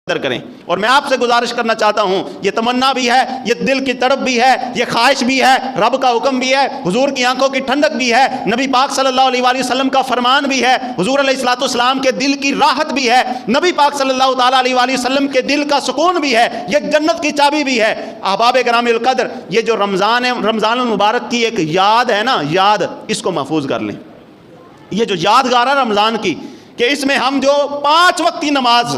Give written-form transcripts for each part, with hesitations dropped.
کریں۔ اور میں آپ سے گزارش کرنا چاہتا ہوں، یہ تمنا بھی ہے، یہ دل کی تڑپ بھی ہے، یہ خواہش بھی ہے، رب کا حکم بھی ہے، حضور کی آنکھوں کی ٹھنڈک بھی ہے، نبی پاک صلی اللہ علیہ وآلہ وسلم کا فرمان بھی ہے، حضور علیہ الصلوۃ والسلام کے دل کی راحت بھی ہے، نبی پاک صلی اللہ تعالیٰ علیہ وآلہ وسلم کے دل کا سکون بھی ہے، یہ جنت کی چابی بھی ہے۔ احباب گرامی القدر، یہ جو رمضان ہے، رمضان المبارک کی ایک یاد ہے نا، یاد، اس کو محفوظ کر لیں۔ یہ جو یادگار ہے رمضان کی، کہ اس میں ہم جو 5 وقتی نماز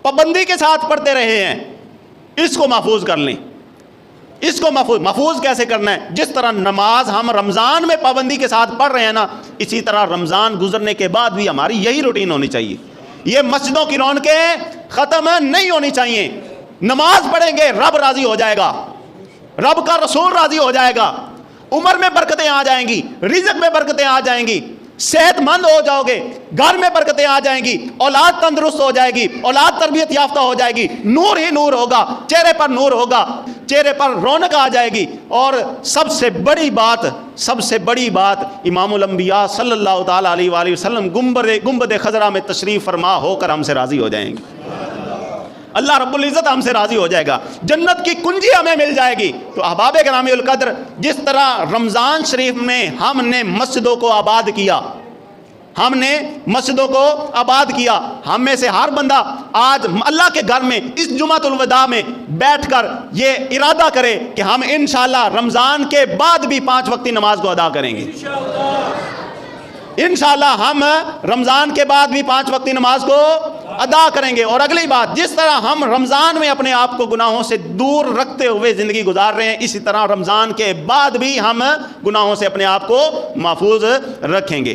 پابندی کے ساتھ پڑھتے رہے ہیں، اس کو محفوظ کر لیں۔ اس کو محفوظ کیسے کرنا ہے؟ جس طرح نماز ہم رمضان میں پابندی کے ساتھ پڑھ رہے ہیں نا، اسی طرح رمضان گزرنے کے بعد بھی ہماری یہی روٹین ہونی چاہیے۔ یہ مسجدوں کی رونقیں ختم نہیں ہونی چاہیے۔ نماز پڑھیں گے، رب راضی ہو جائے گا، رب کا رسول راضی ہو جائے گا، عمر میں برکتیں آ جائیں گی، رزق میں برکتیں آ جائیں گی، صحت مند ہو جاؤ گے، گھر میں برکتیں آ جائیں گی، اولاد تندرست ہو جائے گی، اولاد تربیت یافتہ ہو جائے گی، نور ہی نور ہوگا، چہرے پر نور ہوگا، چہرے پر رونق آ جائے گی۔ اور سب سے بڑی بات امام الانبیاء صلی اللہ تعالیٰ علیہ وآلہ وسلم گنبد خضرا میں تشریف فرما ہو کر ہم سے راضی ہو جائیں گے۔ اللہ رب العزت ہم سے راضی ہو جائے گا، جنت کی کنجی ہمیں مل جائے گی۔ تو احباب گرامی القدر، جس طرح رمضان شریف میں ہم نے مسجدوں کو آباد کیا، ہم میں سے ہر بندہ آج اللہ کے گھر میں اس جمعۃ الوداع میں بیٹھ کر یہ ارادہ کرے کہ ہم انشاءاللہ رمضان کے بعد بھی 5 وقتی نماز کو ادا کریں گے۔ انشاءاللہ ہم رمضان کے بعد بھی 5 وقتی نماز کو ادا کریں گے۔ اور اگلی بات، جس طرح ہم رمضان میں اپنے آپ کو گناہوں سے دور رکھتے ہوئے زندگی گزار رہے ہیں، اسی طرح رمضان کے بعد بھی ہم گناہوں سے اپنے آپ کو محفوظ رکھیں گے۔